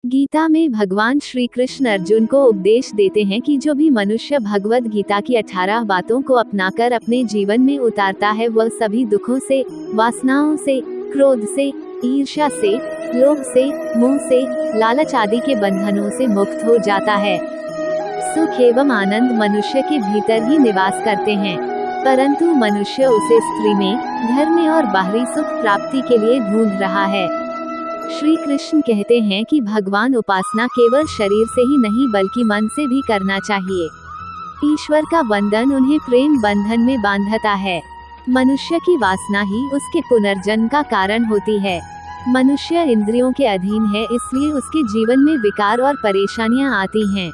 गीता में भगवान श्री कृष्ण अर्जुन को उपदेश देते हैं कि जो भी मनुष्य भगवद गीता की 18 बातों को अपनाकर अपने जीवन में उतारता है वह सभी दुखों से, वासनाओं से, क्रोध से, ईर्ष्या से, लोभ से, मोह से, लालच आदि के बंधनों से मुक्त हो जाता है। सुख एवं आनंद मनुष्य के भीतर ही निवास करते हैं, परंतु मनुष्य उसे स्त्री में, घर में और बाहरी सुख प्राप्ति के लिए ढूंढ रहा है। श्री कृष्ण कहते हैं कि भगवान उपासना केवल शरीर से ही नहीं बल्कि मन से भी करना चाहिए। ईश्वर का बंधन उन्हें प्रेम बंधन में बांधता है। मनुष्य की वासना ही उसके पुनर्जन्म का कारण होती है। मनुष्य इंद्रियों के अधीन है, इसलिए उसके जीवन में विकार और परेशानियां आती हैं।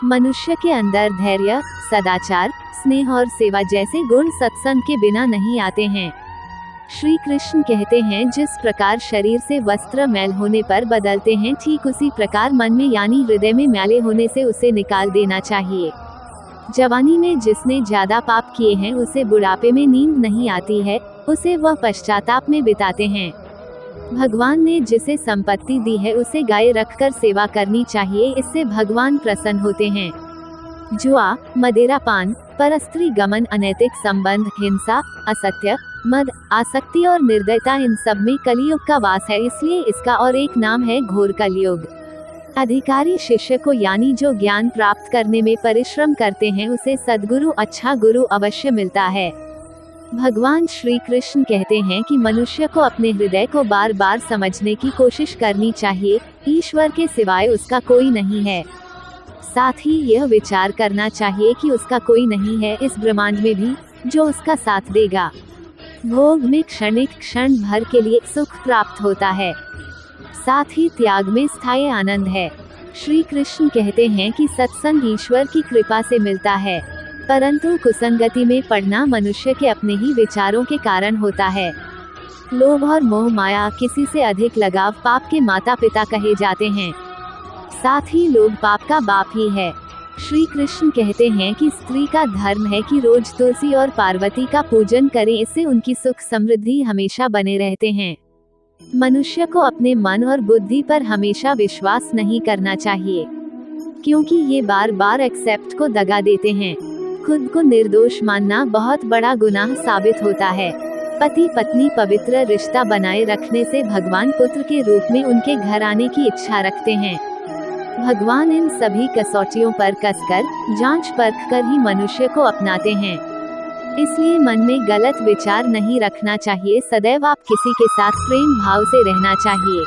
मनुष्य के अंदर धैर्य, सदाचार, स्नेह और सेवा जैसे गुण सत्संग के बिना नहीं आते हैं। श्री कृष्ण कहते हैं जिस प्रकार शरीर से वस्त्र मैल होने पर बदलते हैं, ठीक उसी प्रकार मन में यानी हृदय में मैले होने से उसे निकाल देना चाहिए। जवानी में जिसने ज्यादा पाप किए हैं उसे बुढ़ापे में नींद नहीं आती है, उसे वह पश्चाताप में बिताते हैं। भगवान ने जिसे संपत्ति दी है उसे गाय रखकर सेवा करनी चाहिए, इससे भगवान प्रसन्न होते हैं। जुआ, मदिरापान, परस्त्री गमन, अनैतिक संबंध, हिंसा, असत्य, मद, आसक्ति और निर्दयता इन सब में कलियुग का वास है, इसलिए इसका और एक नाम है घोर कलियुग। अधिकारी शिष्य को यानी जो ज्ञान प्राप्त करने में परिश्रम करते हैं उसे सद्गुरु, अच्छा गुरु अवश्य मिलता है। भगवान श्री कृष्ण कहते हैं कि मनुष्य को अपने हृदय को बार बार समझने की कोशिश करनी चाहिए, ईश्वर के सिवाय उसका कोई नहीं है। साथ ही यह विचार करना चाहिए कि उसका कोई नहीं है इस ब्रह्मांड में भी जो उसका साथ देगा। भोग में क्षणिक क्षण भर के लिए सुख प्राप्त होता है, साथ ही त्याग में स्थायी आनंद है। श्री कृष्ण कहते हैं कि सत्संग ईश्वर की कृपा से मिलता है, परंतु कुसंगति में पड़ना मनुष्य के अपने ही विचारों के कारण होता है। लोभ और मोह माया, किसी से अधिक लगाव पाप के माता पिता कहे जाते हैं, साथ ही लोभ पाप का बाप ही है। श्री कृष्ण कहते हैं कि स्त्री का धर्म है कि रोज तुलसी और पार्वती का पूजन करें, इससे उनकी सुख समृद्धि हमेशा बने रहते हैं। मनुष्य को अपने मन और बुद्धि पर हमेशा विश्वास नहीं करना चाहिए, क्योंकि ये बार बार एक्सेप्ट को दगा देते हैं। खुद को निर्दोष मानना बहुत बड़ा गुनाह साबित होता है। पति पत्नी पवित्र रिश्ता बनाए रखने से भगवान पुत्र के रूप में उनके घर आने की इच्छा रखते हैं। भगवान इन सभी कसौटियों पर कसकर, जांच परख कर ही मनुष्य को अपनाते हैं। इसलिए मन में गलत विचार नहीं रखना चाहिए, सदैव आप किसी के साथ प्रेम भाव से रहना चाहिए।